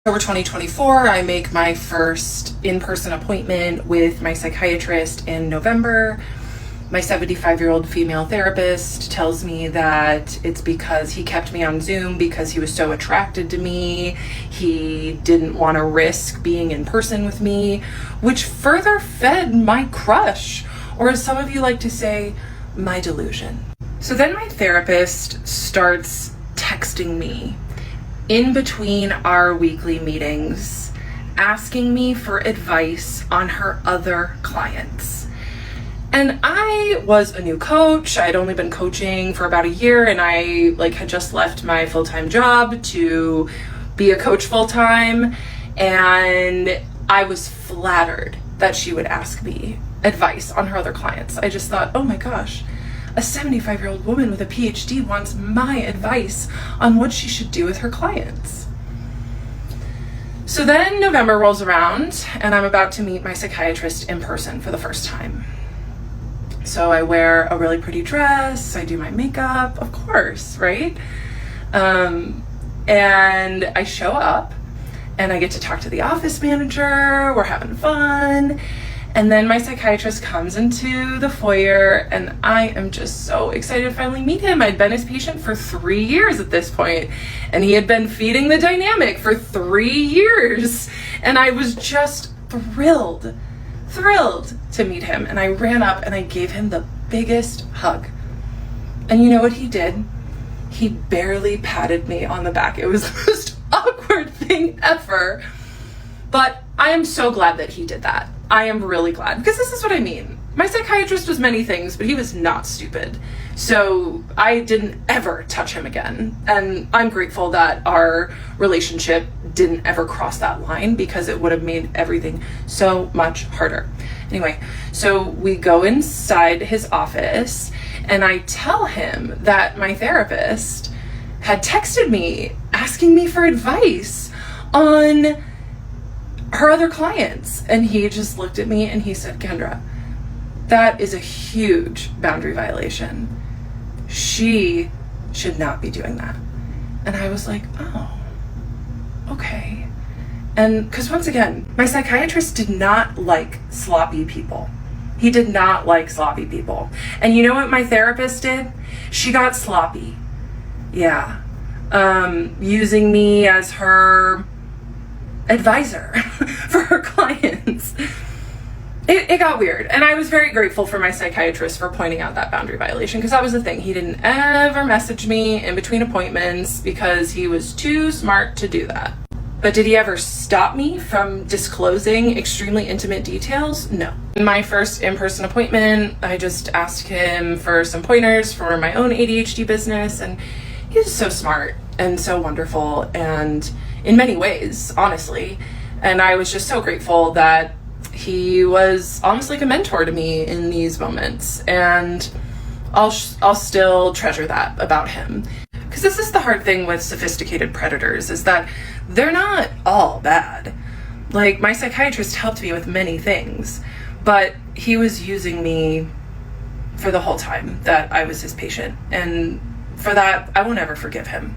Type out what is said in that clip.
October 2024, I make my first in-person appointment with my psychiatrist in November. My 75-year-old female therapist tells me that it's because he kept me on Zoom because he was so attracted to me. He didn't want to risk being in person with me, which further fed my crush, or as some of you like to say, my delusion. So then my therapist starts texting me in between our weekly meetings, asking me for advice on her other clients. And I was a new coach. I'd only been coaching for about a year, and I had just left my full-time job to be a coach full-time. And I was flattered that she would ask me advice on her other clients. I just thought, oh my gosh, a 75-year-old woman with a PhD wants my advice on what she should do with her clients. So then November rolls around, and I'm about to meet my psychiatrist in person for the first time. So I wear a really pretty dress, I do my makeup, of course, right? And I show up, and I get to talk to the office manager, we're having fun. And then my psychiatrist comes into the foyer, and I am just so excited to finally meet him. I'd been his patient for 3 years at this point, and he had been feeding the dynamic for 3 years. And I was just thrilled to meet him. And I ran up and I gave him the biggest hug. And you know what he did? He barely patted me on the back. It was the most awkward thing ever. But I am so glad that he did that. I am really glad, because this is what I mean. My psychiatrist was many things, but he was not stupid. So I didn't ever touch him again. And I'm grateful that our relationship didn't ever cross that line, because it would have made everything so much harder. Anyway, so we go inside his office, and I tell him that my therapist had texted me asking me for advice on her other clients. And he just looked at me and he said, Kendra, that is a huge boundary violation. She should not be doing that. And I was like, oh, okay. And because once again, my psychiatrist did not like sloppy people. He did not like sloppy people. And you know what my therapist did? She got sloppy. Yeah. Using me as her advisor for her clients. It got weird, and I was very grateful for my psychiatrist for pointing out that boundary violation, because that was the thing. He didn't ever message me in between appointments because he was too smart to do that. But did he ever stop me from disclosing extremely intimate details? No. In my first in-person appointment, I just asked him for some pointers for my own ADHD business, and he was so smart and so wonderful, and in many ways, honestly. And I was just so grateful that he was almost like a mentor to me in these moments. And I'll still treasure that about him. Because this is the hard thing with sophisticated predators, is that they're not all bad. Like, my psychiatrist helped me with many things, but he was using me for the whole time that I was his patient. And for that, I won't ever forgive him.